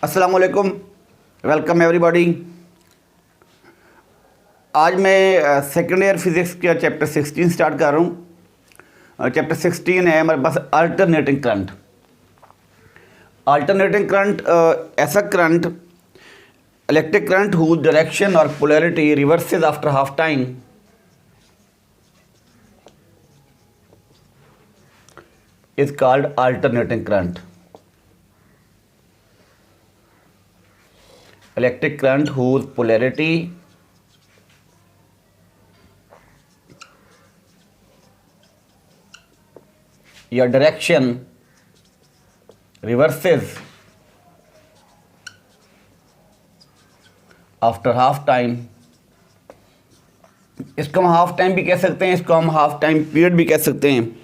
अस्सलाम वालेकुम, welcome everybody. आज मैं सेकेंड ईयर फिज़िक्स का चैप्टर 16 स्टार्ट कर रहा हूँ। चैप्टर 16 है हमारे पास अल्टरनेटिंग करंट। अल्टरनेटिंग करंट ऐसा current, electric current whose direction और polarity reverses after half time is called alternating current. Electric current whose polarity या direction reverses after half time, इसको हम हाफ टाइम भी कह सकते हैं, इसको हम हाफ टाइम पीरियड भी कह सकते हैं,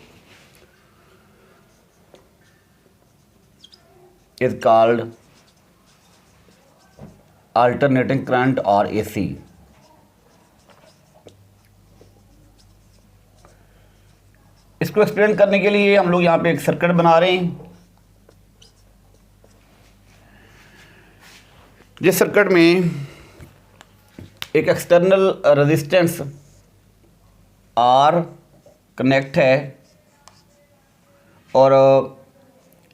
is called alternating current or AC. इसको एक्सप्लेन करने के लिए हम लोग यहाँ पे एक सर्किट बना रहे हैं। जिस सर्किट में एक एक्सटर्नल रेजिस्टेंस R कनेक्ट है और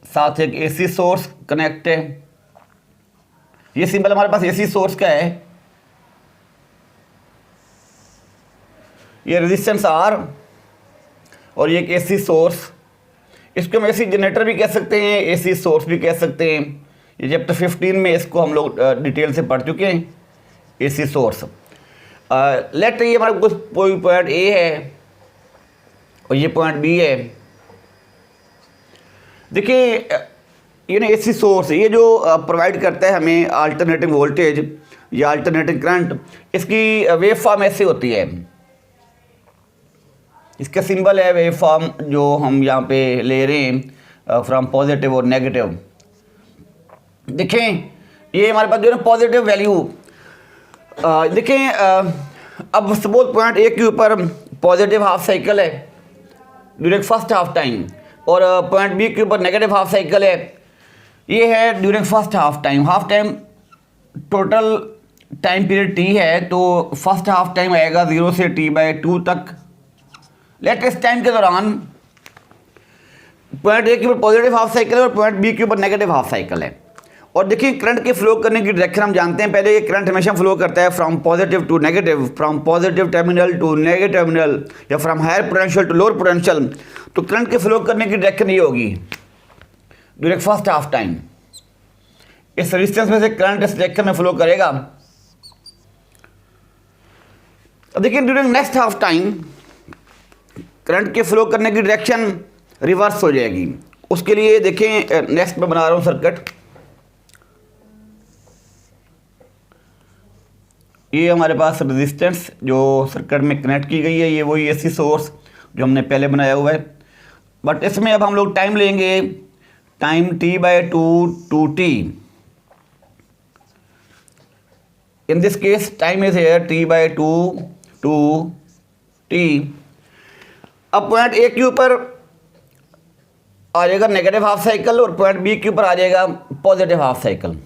साथ एक एसी सोर्स कनेक्ट है। ये सिंबल हमारे पास एसी सोर्स का है। ये रेजिस्टेंस R और ये एक एसी सोर्स, इसको हम एसी जनरेटर भी कह सकते हैं, एसी सोर्स भी कह सकते हैं। ये चैप्टर 15 में इसको हम लोग डिटेल से पढ़ चुके हैं। एसी सोर्स लेट ये हमारे कुछ पॉइंट ए है और ये पॉइंट बी है। देखिए ये ना एसी सोर्स, ये जो प्रोवाइड करता है हमें अल्टरनेटिंग वोल्टेज या अल्टरनेटिंग करंट, इसकी वेव फॉर्म ऐसे होती है। इसका सिंबल है वेव फॉर्म जो हम यहाँ पे ले रहे हैं फ्रॉम पॉजिटिव और नेगेटिव। देखें ये हमारे पास जो है ना पॉजिटिव वैल्यू, देखें अब सपोज पॉइंट ए के ऊपर पॉजिटिव हाफ साइकिल है ड्यूरिंग फर्स्ट हाफ टाइम और पॉइंट बी के ऊपर नेगेटिव हाफ साइकिल है। ये है during first half time. Half time total time period T है, तो फर्स्ट हाफ टाइम आएगा 0 से T/2 तक। लेट इस टाइम के दौरान पॉइंट ए के ऊपर पॉजिटिव हाफ साइकिल है और पॉइंट बी के ऊपर नेगेटिव हाफ साइकिल है। और देखिए करंट के फ्लो करने की डायरेक्शन हम जानते हैं। पहले ये करंट हमेशा फ्लो करता है from positive to negative, from positive terminal to negative terminal, या from higher potential to lower potential. तो करंट के फ्लो करने की डायरेक्शन ये होगी ड्यूरिंग फर्स्ट हाफ टाइम। इस रेजिस्टेंस में से करंट इस डायरेक्शन में फ्लो करेगा। अब देखिए during next half time current के फ्लो करने की डायरेक्शन रिवर्स हो जाएगी। उसके लिए देखें नेक्स्ट में बना रहा हूं सर्किट। ये हमारे पास रेजिस्टेंस जो सर्किट में कनेक्ट की गई है, ये वही एसी सोर्स जो हमने पहले बनाया हुआ है। बट इसमें अब हम लोग टाइम लेंगे, time T/2 to T। In this case time is here T/2 to T। अब पॉइंट ए के ऊपर आ जाएगा नेगेटिव हाफ साइकिल और पॉइंट बी के ऊपर आ जाएगा पॉजिटिव हाफ साइकिल।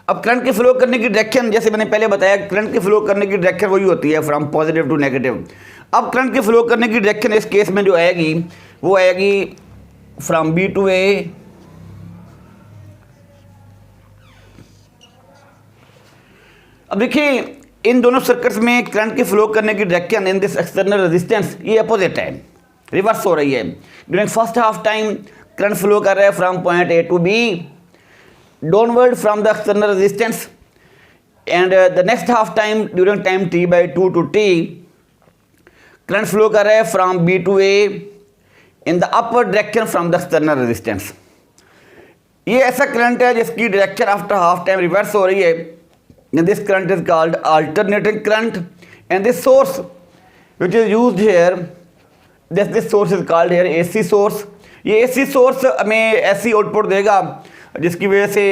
अब करंट की फ्लो करने की डायरेक्शन, जैसे मैंने पहले बताया, करंट की फ्लो करने की डायरेक्शन वही होती है फ्रॉम पॉजिटिव टू नेगेटिव। अब करंट की फ्लो करने की डायरेक्शन इस केस में जो आएगी वो आएगी फ्रॉम बी टू ए। अब देखिए इन दोनों सर्किट्स में करंट की फ्लो करने की direction in this external resistance ये अपोजिट है, रिवर्स हो रही है। During first half time current flow कर रहा है from point A to B downward from the external resistance, and the next half time during time T/2 to T current flow कर रहा है from B to A in the upward direction from the external resistance। ये ऐसा current है जिसकी direction after half time reverse हो रही है। this current is called alternating current, and this source which is used here, this source is called here AC source। ये AC source हमें ऐसी आउटपुट देगा जिसकी वजह से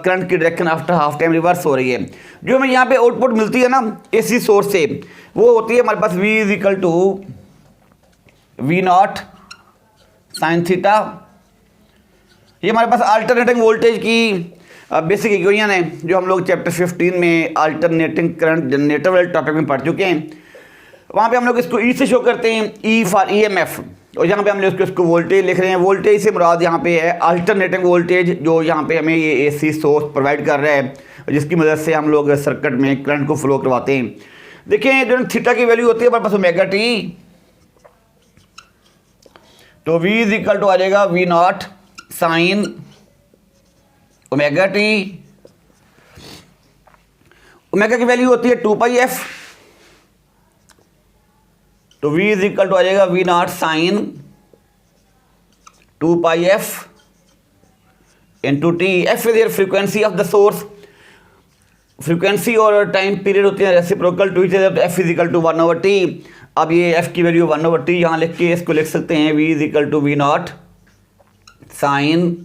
करंट की direction after half time reverse हो रही है। जो हमें यहाँ पे आउटपुट मिलती है ना एसी सोर्स से, वो होती है हमारे पास V = V0 sin थीटा। ये हमारे पास अल्टरनेटिंग वोल्टेज की बेसिक इक्वेशन है जो हम लोग चैप्टर 15 में अल्टरनेटिंग करंट जनरेटर वाले टॉपिक में पढ़ चुके हैं। वहाँ पे हम लोग इसको ई से शो करते हैं, ई फॉर ईएमएफ, और यहाँ पे हम लोग इसको वोल्टेज लिख रहे हैं। वोल्टेज से मुराद यहाँ पे है अल्टरनेटिंग वोल्टेज जो यहाँ पे हमें ये एसी सोर्स प्रोवाइड कर रहा है, जिसकी मदद से हम लोग सर्किट में करंट को फ्लो करवाते हैं। देखिए जो थीटा की वैल्यू होती है हमारे पास ओमेगा टी, तो V इज इक्वल टू आ जाएगा V naught sine omega T. Omega की वैल्यू होती है 2 पाई एफ, तो V इज इक्वल टू आ जाएगा V naught sine 2 pi F into T. F is frequency of the source, frequency और time period होते हैं रेसिप्रोकल टू ईच अदर, तो F is equal to 1/t। अब ये F की वैल्यू 1/t यहाँ लिख के इसको लिख सकते हैं V is equal to V naught sine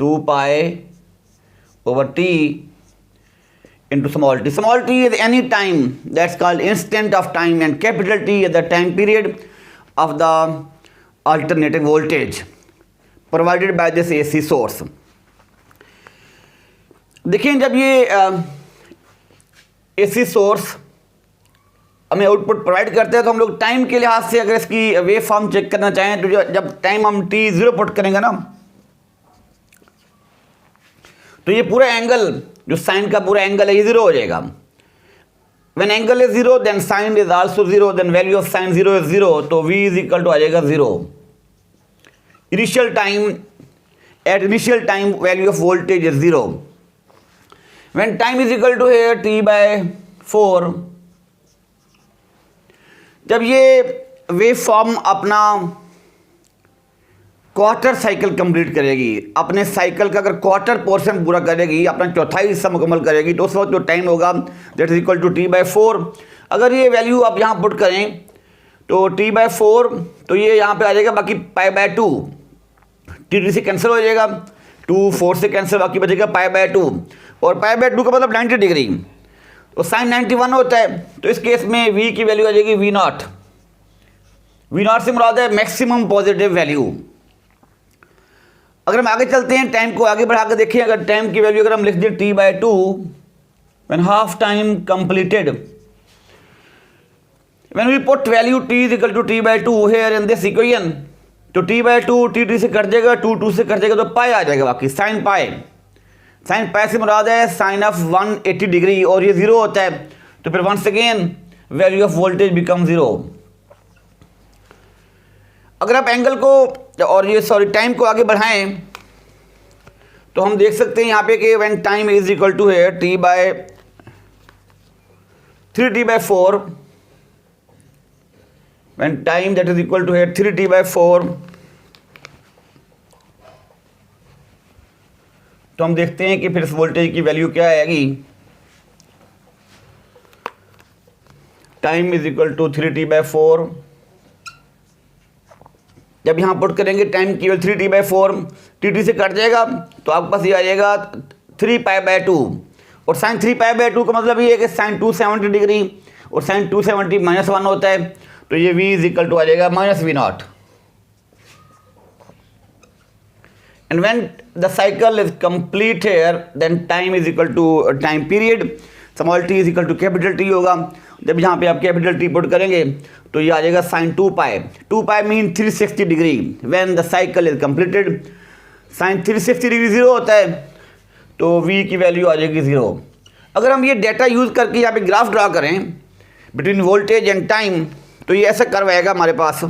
2 pi over t into small t. Small t is any time that's called instant of time, and capital T is the time period of the alternating voltage provided by this AC source. देखिए जब ये AC source हमें output provide करते हैं तो हम लोग time के लिहाज से अगर इसकी वेव फॉर्म चेक करना चाहें तो जब टाइम हम t 0 पुट करेंगे ना, तो ये पूरा एंगल जो साइन का पूरा एंगल है ये 0 हो जाएगा। When angle is 0 then sine is also 0, then value of sine 0 is 0, तो V इज इक्वल टू आ जाएगा 0। Initial time, at initial time value of voltage is 0। When time is equal to है T/4, जब ये wave form अपना quarter cycle complete करेगी, अपने cycle का अगर क्वार्टर पोर्शन पूरा करेगी, अपना चौथाई हिस्सा मुकम्मल करेगी, तो उस वक्त जो टाइम होगा that is equal to T/4। अगर ये वैल्यू आप यहाँ पुट करें तो T/4, तो ये यहाँ पे आ जाएगा बाकी π/2, T से कैंसिल हो जाएगा, 2 4 से कैंसिल, बाकी बचेगा π/2, और π/2 का मतलब 90 डिग्री, तो साइन 91 होता है। तो इस केस में V की वैल्यू आ जाएगी V नॉट। V नॉट से मुराद है मैक्सिमम पॉजिटिव वैल्यू। अगर हम आगे चलते हैं, टाइम को आगे बढ़ा कर देखें, अगर टाइम की वैल्यू अगर हम लिख दें T/2 when half time completed, when we put value T is equal to T/2 here in this equation, तो T/2 T से कट जाएगा, 2 से कट जाएगा, तो पाई आ जाएगा बाकी साइन पाई। साइन पाई से मुराद है साइन ऑफ 180 डिग्री, और ये 0 होता है, तो फिर once again value of voltage become 0। अगर आप एंगल को और ये टाइम को आगे बढ़ाएं तो हम देख सकते हैं यहाँ पे कि when time is equal to है T/3T/4, when time that is equal to है 3T/4, तो हम देखते हैं कि फिर इस वोल्टेज की वैल्यू क्या आएगी। Time is equal to 3T/4, जब यहाँ पुट करेंगे टाइम केवल 3T/4, T से कट जाएगा, तो आपके पास ये आ जाएगा 3π/2, और साइन 3π/2 का मतलब ये है कि साइन 270 डिग्री, और साइन 270 -1 होता है, तो ये V इज इक्वल टू आ जाएगा -V naught. And when the cycle is complete here then time is equal to time period, small t is equal to capital T होगा। जब यहाँ पे आप कैपिटल T पुट करेंगे तो ये आ जाएगा sine 2π mean 360 degree. When the cycle is completed, sine 360 degree 0 होता है, तो V की वैल्यू आ जाएगी 0। अगर हम ये डेटा यूज़ करके यहाँ पे ग्राफ ड्रा करें बिटवीन वोल्टेज एंड टाइम, तो ये ऐसा कर्व आएगा हमारे पास।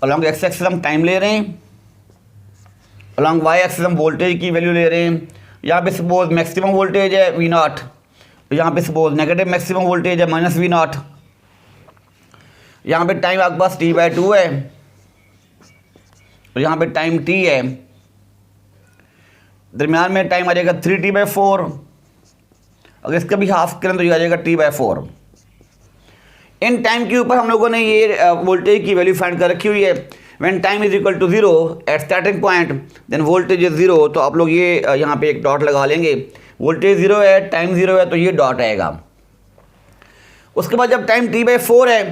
अलॉन्ग एक्स एक्सिस हम टाइम ले रहे हैं, अलॉन्ग वाई एक्सिस हम वोल्टेज की वैल्यू ले रहे हैं। यहाँ पे सपोज मैक्सिमम वोल्टेज है V नॉट, तो यहाँ पे सपोज नेगेटिव मैक्सिमम वोल्टेज है -V नॉट। यहाँ पे टाइम आपके पास T/2 है, और यहाँ पे टाइम T है, दरमियान में टाइम आ जाएगा 3T/4। अगर इसका भी हाफ करें तो ये आ जाएगा T/4। इन टाइम के ऊपर हम लोगों ने ये वोल्टेज की वैल्यू फाइंड कर रखी हुई है। When time is equal to 0 at starting point then voltage is 0, तो आप लोग ये यहाँ पे एक डॉट लगा लेंगे। वोल्टेज 0 है, टाइम 0 है, तो ये डॉट आएगा। उसके बाद जब टाइम t/4 है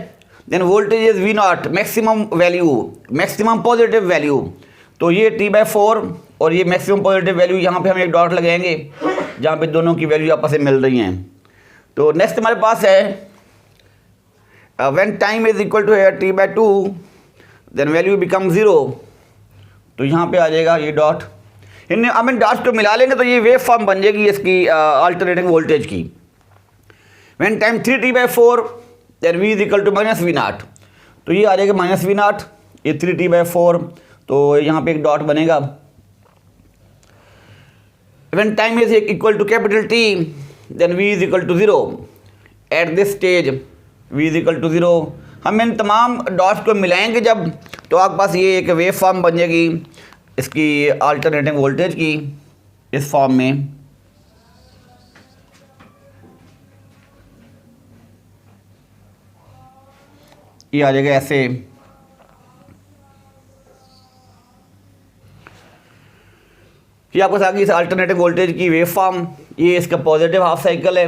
then voltage is V0 maximum value, maximum positive value. तो ये t/4 और ये मैक्सिमम पॉजिटिव वैल्यू, यहाँ पे हम एक डॉट लगाएंगे जहाँ पे दोनों की वैल्यू आपस में मिल रही हैं। तो नेक्स्ट हमारे पास है when time is equal to t/2 then value become 0। तो यहाँ पे आ जाएगा ये डॉट, अब इन डॉट्स को मिला लेंगे तो ये वेव फॉर्म बन जाएगी इसकी अल्टरनेटिंग वोल्टेज की। When time 3t/4 then v is equal to -V0। तो ये आ जाएगा -V0, ये 3t/4, तो यहाँ पे एक डॉट बनेगा। When time is equal to capital T then v is equal to 0। At this stage v is equal to 0। हम इन तमाम डॉट्स को मिलाएंगे जब, तो आपके पास ये एक वेव फॉर्म बन जाएगी इसकी अल्टरनेटिंग वोल्टेज की इस फॉर्म में। ये आ जाएगा ऐसे। ये आपको आगे इस अल्टरनेटिव वोल्टेज की वेव फॉर्म, ये इसका पॉजिटिव हाफ साइकिल है,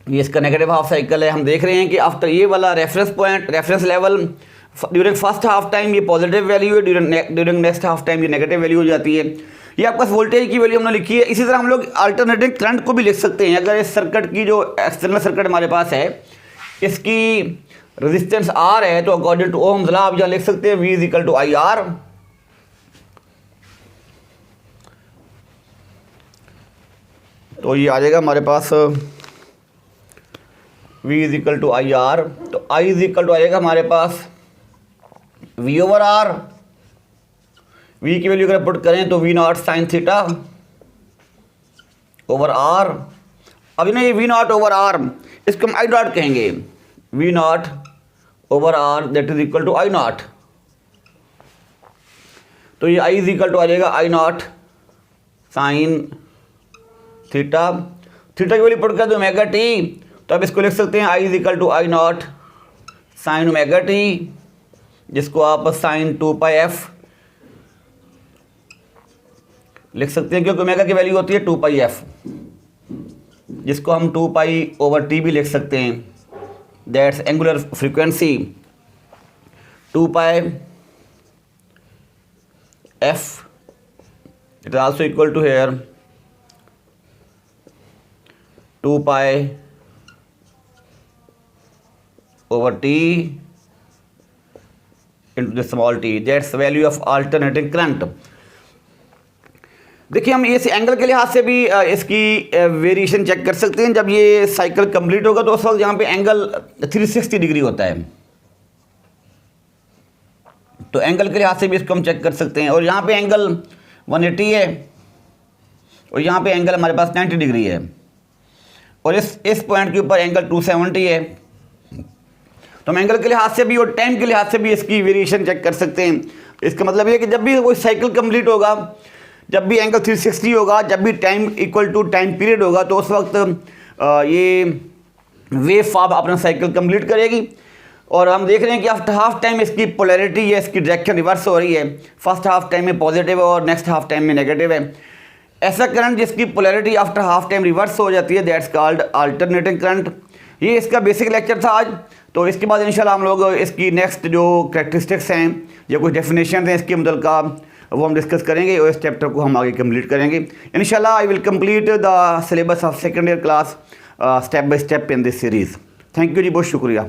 ये इसका नेगेटिव हाफ साइकिल है। हम देख रहे हैं कि आफ्टर ये वाला reference point, reference level during first half time ये पॉजिटिव वैल्यू है, ड्यूरिंग नेक्स्ट हाफ टाइम ये नेगेटिव वैल्यू हो जाती है। ये आपका वोल्टेज की वैल्यू हमने लिखी है। इसी तरह हम लोग अल्टरनेटिव करंट को भी लिख सकते हैं। अगर इस सर्किट की जो एक्सटर्नल सर्किट हमारे पास है इसकी रेजिस्टेंस R है तो अकॉर्डिंग टू ओम्स लॉ आप यहाँ लिख सकते हैं V is equal to IR। तो ये आ जाएगा हमारे पास V is equal to IR। तो I इज इक्वल टू आ जाएगा हमारे पास V/R। V की वैल्यू अगर पुट करें तो V0 sine theta over R। अब ना ये V0 ओवर R इसको हम I डॉट कहेंगे, V0 over R that is equal to I0। तो ये I इज इक्वल टू आ जाएगा I0 साइन थीटा, थीटा की वैल्यू पुट कर दो ओमेगा t, तो अब इसको लिख सकते हैं I is equal to I0 sine omega t, जिसको आप साइन 2πf लिख सकते हैं क्योंकि ओमेगा की वैल्यू होती है 2πf, जिसको हम 2π/t भी लिख सकते हैं। That's angular frequency 2πf। It is also equal to here 2π/t into the small t, that's the value of alternating current। देखिए हम इस एंगल के लिहाज से भी इसकी वेरिएशन चेक कर सकते हैं। जब ये साइकिल कंप्लीट होगा तो उस वक्त यहाँ पे एंगल 360 डिग्री होता है, तो एंगल के लिहाज से भी इसको हम चेक कर सकते हैं। और यहाँ पे एंगल 180 है और यहाँ पे एंगल हमारे पास 90 डिग्री है, और इस पॉइंट के ऊपर एंगल 270 है। तो हम एंगल के लिहाज से भी और टाइम के लिहाज से भी इसकी वेरिएशन चेक कर सकते हैं। इसका मतलब ये कि जब भी कोई साइकिल कंप्लीट होगा, जब भी एंगल 360 होगा, जब भी time equal to time period होगा, तो उस वक्त ये वेव फॉर्म अपना साइकिल कंप्लीट करेगी। और हम देख रहे हैं कि आफ्टर हाफ टाइम इसकी पोलैरिटी है, इसकी डायरेक्शन रिवर्स हो रही है। फर्स्ट हाफ टाइम में पॉजिटिव है और नेक्स्ट हाफ टाइम में नेगेटिव है। ऐसा करंट जिसकी polarity after half time reverse हो जाती है दैट्स कॉल्ड अल्टरनेटिंग करंट। ये इसका बेसिक लेक्चर था आज। तो इसके बाद इंशाल्लाह हम लोग इसकी नेक्स्ट जो कैरेक्टरिस्टिक्स हैं या कुछ डेफिनेशन हैं इसके मुतल्लिका वो हम डिस्कस करेंगे और इस चैप्टर को हम आगे कंप्लीट करेंगे इंशाल्लाह। I will complete the syllabus of second year class step by step in this series. Thank you ji, बहुत शुक्रिया।